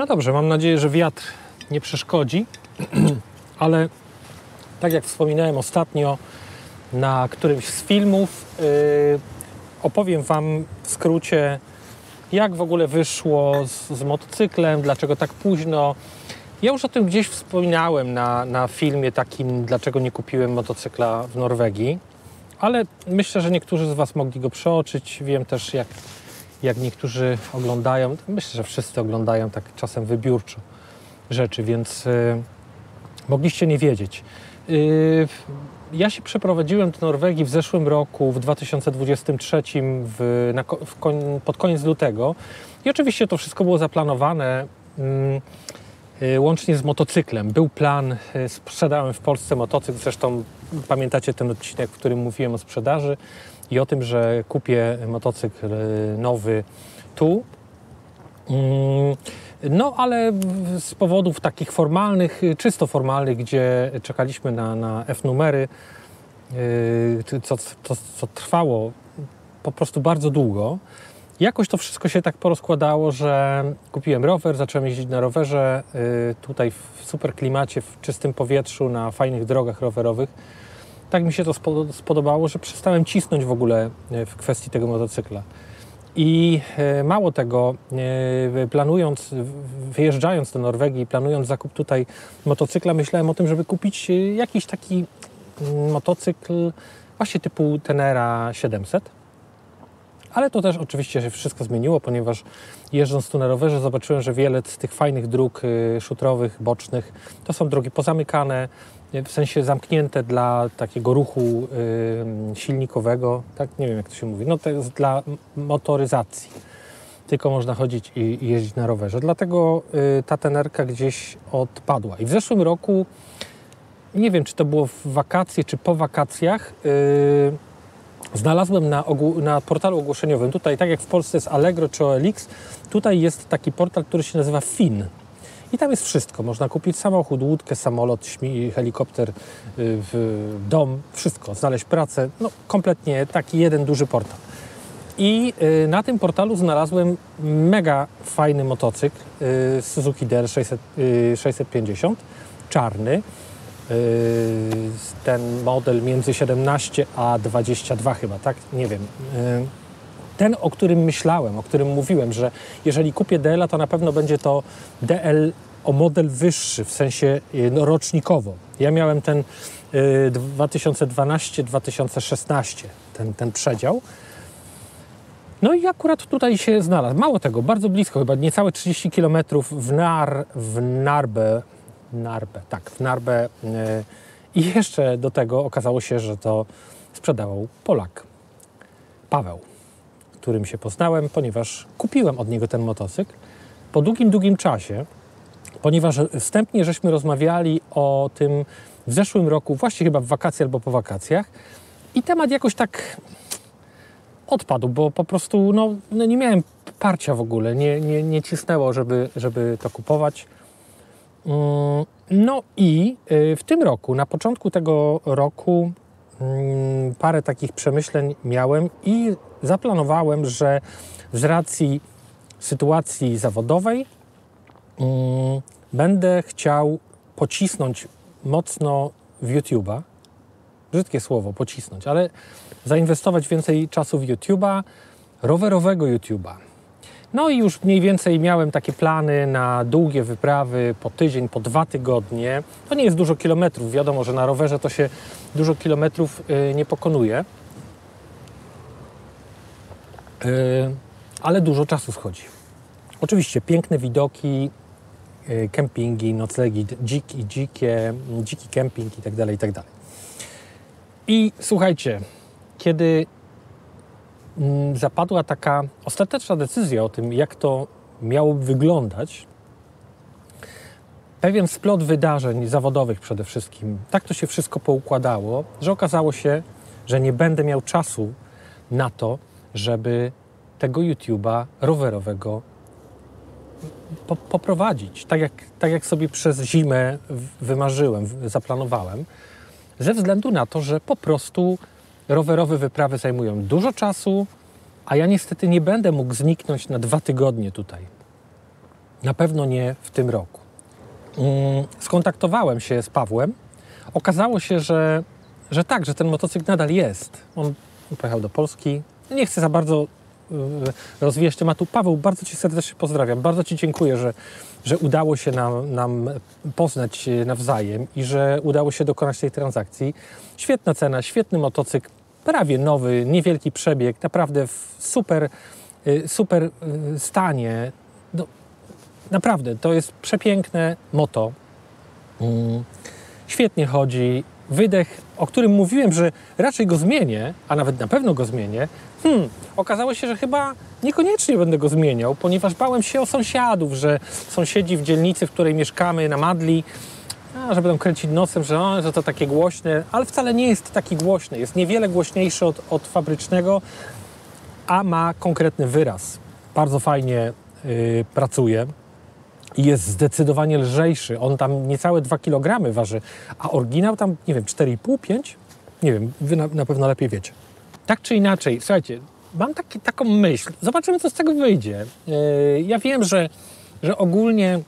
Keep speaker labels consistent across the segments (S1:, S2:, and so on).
S1: No dobrze, mam nadzieję, że wiatr nie przeszkodzi, ale tak jak wspominałem ostatnio na którymś z filmów, opowiem Wam w skrócie, jak w ogóle wyszło z motocyklem, dlaczego tak późno. Ja już o tym gdzieś wspominałem na filmie takim, dlaczego nie kupiłem motocykla w Norwegii, ale myślę, że niektórzy z Was mogli go przeoczyć. Wiem też, jak niektórzy oglądają, myślę, że wszyscy oglądają tak czasem wybiórczo rzeczy, więc mogliście nie wiedzieć. Ja się przeprowadziłem do Norwegii w zeszłym roku, w 2023, pod koniec lutego i oczywiście to wszystko było zaplanowane łącznie z motocyklem. Był plan, sprzedałem w Polsce motocykl, zresztą pamiętacie ten odcinek, w którym mówiłem o sprzedaży i o tym, że kupię motocykl nowy tu. No ale z powodów takich formalnych, czysto formalnych, gdzie czekaliśmy na F-numery, co trwało po prostu bardzo długo, jakoś to wszystko się tak porozkładało, że kupiłem rower, zacząłem jeździć na rowerze tutaj w super klimacie, w czystym powietrzu, na fajnych drogach rowerowych. Tak mi się to spodobało, że przestałem cisnąć w ogóle w kwestii tego motocykla. I mało tego, wyjeżdżając do Norwegii, planując zakup tutaj motocykla, myślałem o tym, żeby kupić jakiś taki motocykl właśnie typu Tenera 700. Ale to też oczywiście się wszystko zmieniło, ponieważ jeżdżąc tu na rowerze zobaczyłem, że wiele z tych fajnych dróg szutrowych, bocznych to są drogi pozamykane, w sensie zamknięte dla takiego ruchu silnikowego, tak, nie wiem jak to się mówi, no to jest dla motoryzacji, tylko można chodzić i jeździć na rowerze, dlatego ta Tenerka gdzieś odpadła. I w zeszłym roku, nie wiem czy to było w wakacje czy po wakacjach, znalazłem na portalu ogłoszeniowym, tutaj tak jak w Polsce jest Allegro czy OLX, tutaj jest taki portal, który się nazywa Finn. I tam jest wszystko. Można kupić samochód, łódkę, samolot, helikopter, dom, wszystko. Znaleźć pracę. No kompletnie taki jeden duży portal. I na tym portalu znalazłem mega fajny motocykl Suzuki DR 650, czarny. Ten model między 17 a 22 chyba, tak? Nie wiem. Ten, o którym myślałem, o którym mówiłem, że jeżeli kupię DL-a, to na pewno będzie to DL o model wyższy, w sensie rocznikowo. Ja miałem ten 2012-2016, ten przedział. No i akurat tutaj się znalazł. Mało tego, bardzo blisko, chyba niecałe 30 km w Narbe. I jeszcze do tego okazało się, że to sprzedawał Polak, Paweł, którym się poznałem, ponieważ kupiłem od niego ten motocykl po długim czasie, ponieważ wstępnie żeśmy rozmawiali o tym w zeszłym roku, właśnie chyba w wakacje albo po wakacjach i temat jakoś tak odpadł, bo po prostu no nie miałem parcia w ogóle, nie cisnęło, żeby to kupować. No i w tym roku, na początku tego roku parę takich przemyśleń miałem i zaplanowałem, że z racji sytuacji zawodowej będę chciał pocisnąć mocno w YouTube'a. Brzydkie słowo, pocisnąć, ale zainwestować więcej czasu w YouTube'a, rowerowego YouTube'a. No i już mniej więcej miałem takie plany na długie wyprawy po tydzień, po 2 tygodnie. To nie jest dużo kilometrów, wiadomo, że na rowerze to się dużo kilometrów nie pokonuje. Ale dużo czasu schodzi. Oczywiście piękne widoki, kempingi, noclegi, dziki kemping i tak dalej, i tak dalej. I słuchajcie, kiedy zapadła taka ostateczna decyzja o tym, jak to miałoby wyglądać, pewien splot wydarzeń zawodowych przede wszystkim, tak to się wszystko poukładało, że okazało się, że nie będę miał czasu na to, żeby tego YouTube'a rowerowego poprowadzić, tak jak sobie przez zimę wymarzyłem, zaplanowałem, ze względu na to, że po prostu rowerowe wyprawy zajmują dużo czasu, a ja niestety nie będę mógł zniknąć na 2 tygodnie tutaj. Na pewno nie w tym roku. Skontaktowałem się z Pawłem. Okazało się, że tak, że ten motocykl nadal jest. On pojechał do Polski. Nie chcę za bardzo rozwijać tematu. Paweł, bardzo Cię serdecznie pozdrawiam. Bardzo Ci dziękuję, że udało się nam poznać nawzajem i że udało się dokonać tej transakcji. Świetna cena, świetny motocykl, prawie nowy, niewielki przebieg, naprawdę w super stanie. No, naprawdę, to jest przepiękne moto. Świetnie chodzi. Wydech, o którym mówiłem, że raczej go zmienię, a nawet na pewno go zmienię, okazało się, że chyba niekoniecznie będę go zmieniał, ponieważ bałem się o sąsiadów, że sąsiedzi w dzielnicy, w której mieszkamy, na Madli, że będą kręcić nosem, że to takie głośne, ale wcale nie jest taki głośny. Jest niewiele głośniejszy od fabrycznego, a ma konkretny wyraz. Bardzo fajnie pracuje. I jest zdecydowanie lżejszy. On tam niecałe 2 kg waży, a oryginał tam, nie wiem, 4,5, 5? Nie wiem, wy na pewno lepiej wiecie. Tak czy inaczej, słuchajcie, mam taką myśl. Zobaczymy, co z tego wyjdzie. Ja wiem, że ogólnie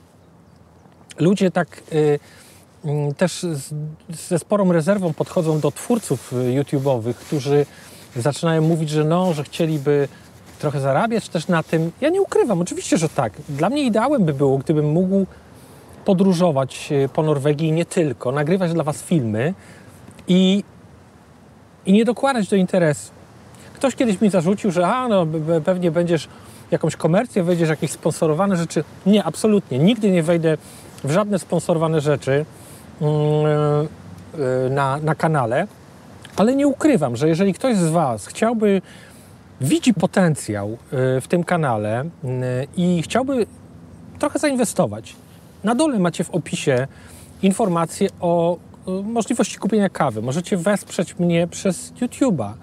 S1: ludzie tak też ze sporą rezerwą podchodzą do twórców YouTube'owych, którzy zaczynają mówić, że chcieliby trochę zarabiać też na tym. Ja nie ukrywam, oczywiście, że tak. Dla mnie ideałem by było, gdybym mógł podróżować po Norwegii i nie tylko, nagrywać dla Was filmy i nie dokładać do interesu. Ktoś kiedyś mi zarzucił, że pewnie będziesz jakąś komercję, wejdziesz w jakieś sponsorowane rzeczy. Nie, absolutnie. Nigdy nie wejdę w żadne sponsorowane rzeczy na kanale, ale nie ukrywam, że jeżeli ktoś z Was widzi potencjał w tym kanale i chciałby trochę zainwestować. Na dole macie w opisie informacje o możliwości kupienia kawy. Możecie wesprzeć mnie przez YouTube'a.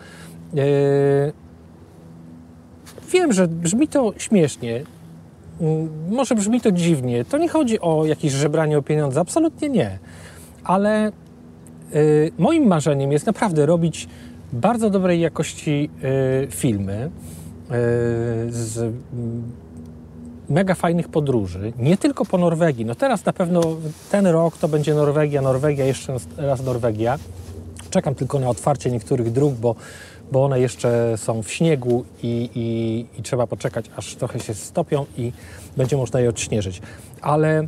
S1: Wiem, że brzmi to śmiesznie, może brzmi to dziwnie. To nie chodzi o jakieś żebranie o pieniądze, absolutnie nie. Ale moim marzeniem jest naprawdę robić bardzo dobrej jakości filmy z mega fajnych podróży, nie tylko po Norwegii. No teraz na pewno ten rok to będzie Norwegia, jeszcze raz Norwegia. Czekam tylko na otwarcie niektórych dróg, bo one jeszcze są w śniegu i trzeba poczekać, aż trochę się stopią i będzie można je odśnieżyć. Ale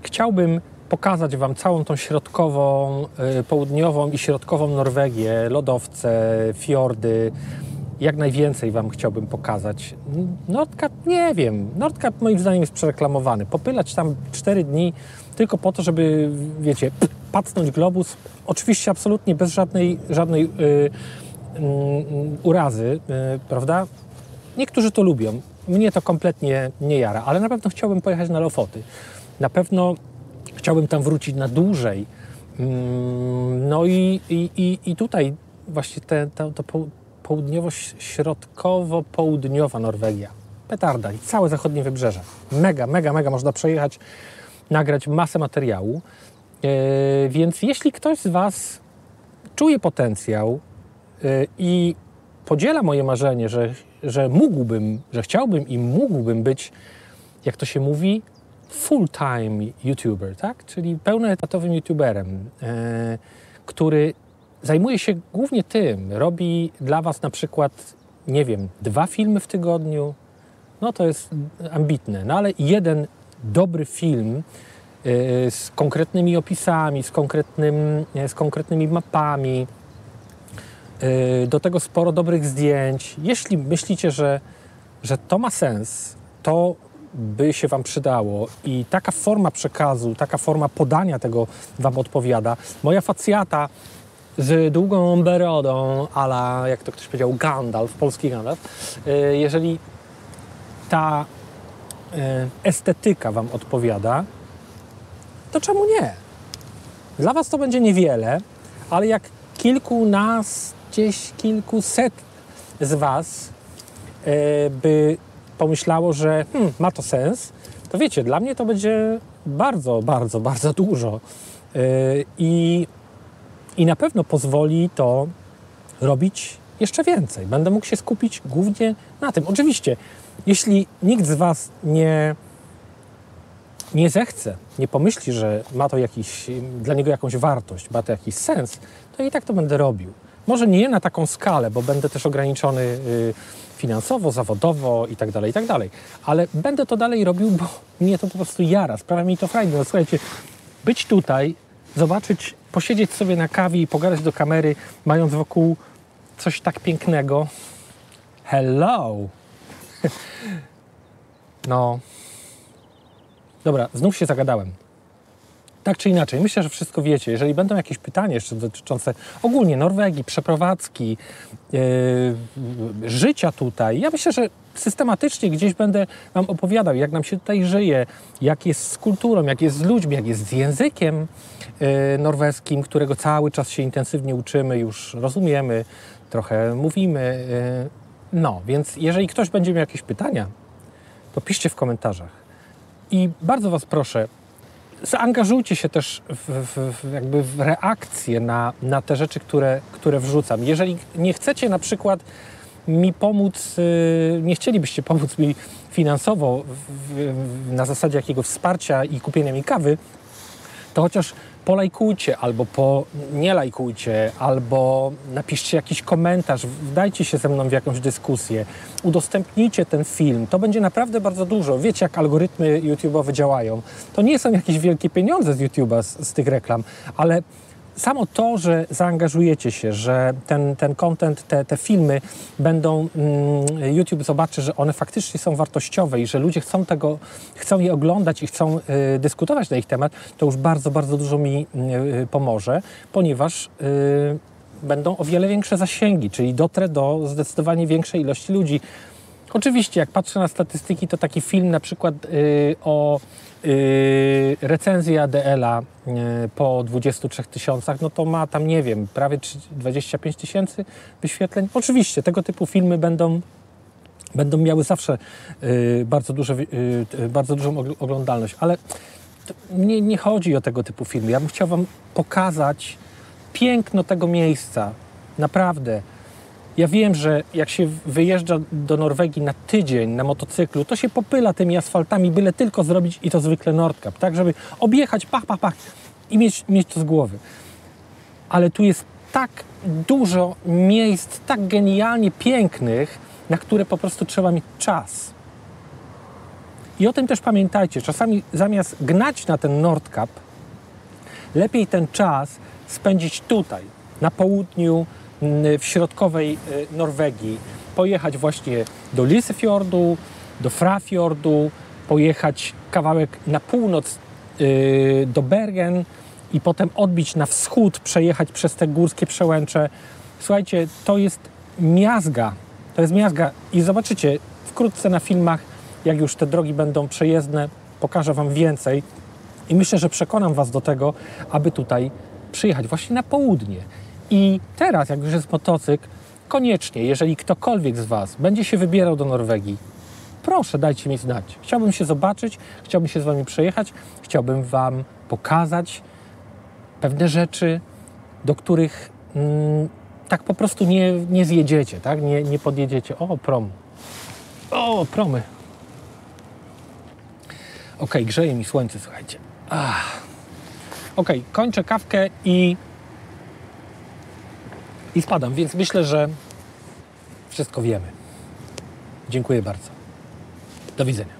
S1: chciałbym pokazać Wam całą tą środkową, południową i środkową Norwegię, lodowce, fiordy. Jak najwięcej Wam chciałbym pokazać. Nordkapp, nie wiem, Nordkapp moim zdaniem jest przereklamowany. Popylać tam 4 dni tylko po to, żeby, wiecie, pacnąć globus. Oczywiście absolutnie bez żadnej urazy, prawda? Niektórzy to lubią. Mnie to kompletnie nie jara, ale na pewno chciałbym pojechać na Lofoty. Na pewno chciałbym tam wrócić na dłużej. No i tutaj właśnie to południowo-środkowo-południowa Norwegia. Petarda i całe zachodnie wybrzeże. Mega można przejechać, nagrać masę materiału. Więc jeśli ktoś z Was czuje potencjał i podziela moje marzenie, że mógłbym, że chciałbym i mógłbym być, jak to się mówi, full-time YouTuber, tak? Czyli pełnoetatowym YouTuberem, który zajmuje się głównie tym, robi dla Was na przykład, nie wiem, 2 filmy w tygodniu, no to jest ambitne, no ale jeden dobry film z konkretnymi opisami, z konkretnymi mapami, do tego sporo dobrych zdjęć. Jeśli myślicie, że to ma sens, to by się Wam przydało i taka forma przekazu, taka forma podania tego Wam odpowiada. Moja facjata z długą brodą, a la, jak to ktoś powiedział, Gandalf, polski Gandalf. Jeżeli ta estetyka Wam odpowiada, to czemu nie? Dla Was to będzie niewiele, ale jak kilkuset z Was by pomyślało, że ma to sens, to wiecie, dla mnie to będzie bardzo dużo. I na pewno pozwoli to robić jeszcze więcej. Będę mógł się skupić głównie na tym. Oczywiście, jeśli nikt z Was nie zechce, nie pomyśli, że ma to dla niego jakąś wartość, ma to jakiś sens, to i tak to będę robił. Może nie na taką skalę, bo będę też ograniczony finansowo, zawodowo i tak dalej, ale będę to dalej robił, bo mnie to po prostu jara, sprawia mi to frajdę. No, słuchajcie, być tutaj, zobaczyć, posiedzieć sobie na kawie i pogadać do kamery, mając wokół coś tak pięknego. Hello! No, dobra, znów się zagadałem. Tak czy inaczej, myślę, że wszystko wiecie. Jeżeli będą jakieś pytania jeszcze dotyczące ogólnie Norwegii, przeprowadzki, życia tutaj, ja myślę, że systematycznie gdzieś będę wam opowiadał, jak nam się tutaj żyje, jak jest z kulturą, jak jest z ludźmi, jak jest z językiem norweskim, którego cały czas się intensywnie uczymy, już rozumiemy, trochę mówimy. No, więc jeżeli ktoś będzie miał jakieś pytania, to piszcie w komentarzach. I bardzo was proszę, zaangażujcie się też jakby w reakcję na te rzeczy, które wrzucam. Jeżeli nie chcecie na przykład mi pomóc, nie chcielibyście pomóc mi finansowo na zasadzie jakiegoś wsparcia i kupienia mi kawy, to chociaż polajkujcie, albo nie lajkujcie, albo napiszcie jakiś komentarz, wdajcie się ze mną w jakąś dyskusję, udostępnijcie ten film. To będzie naprawdę bardzo dużo. Wiecie, jak algorytmy YouTube'owe działają. To nie są jakieś wielkie pieniądze z YouTube'a, z tych reklam, ale samo to, że zaangażujecie się, że ten content, te filmy będą, YouTube zobaczy, że one faktycznie są wartościowe i że ludzie chcą je oglądać i chcą dyskutować na ich temat, to już bardzo, bardzo dużo mi pomoże, ponieważ będą o wiele większe zasięgi, czyli dotrę do zdecydowanie większej ilości ludzi. Oczywiście, jak patrzę na statystyki, to taki film na przykład o recenzji ADL-a po 23 tysiącach, no to ma tam, nie wiem, prawie 25 tysięcy wyświetleń. Oczywiście, tego typu filmy będą miały zawsze bardzo dużą oglądalność, ale nie chodzi o tego typu filmy. Ja bym chciał wam pokazać piękno tego miejsca. Naprawdę. Ja wiem, że jak się wyjeżdża do Norwegii na tydzień na motocyklu, to się popyla tymi asfaltami, byle tylko zrobić i to zwykle Nordkapp, tak, żeby objechać pach i mieć to z głowy. Ale tu jest tak dużo miejsc, tak genialnie pięknych, na które po prostu trzeba mieć czas. I o tym też pamiętajcie, czasami zamiast gnać na ten Nordkapp, lepiej ten czas spędzić tutaj, na południu, w środkowej Norwegii, pojechać właśnie do Lysefjordu, do Frafjordu, pojechać kawałek na północ do Bergen i potem odbić na wschód, przejechać przez te górskie przełęcze. Słuchajcie, to jest miazga i zobaczycie wkrótce na filmach, jak już te drogi będą przejezdne, pokażę wam więcej i myślę, że przekonam was do tego, aby tutaj przyjechać właśnie na południe. I teraz, jak już jest motocykl, koniecznie, jeżeli ktokolwiek z was będzie się wybierał do Norwegii, proszę, dajcie mi znać. Chciałbym się zobaczyć, chciałbym się z wami przejechać, chciałbym wam pokazać pewne rzeczy, do których tak po prostu nie zjedziecie, tak? Nie podjedziecie. O, prom. O, promy. Okej, grzeje mi słońce, słuchajcie. Okej, kończę kawkę i spadam, więc myślę, że wszystko wiemy. Dziękuję bardzo. Do widzenia.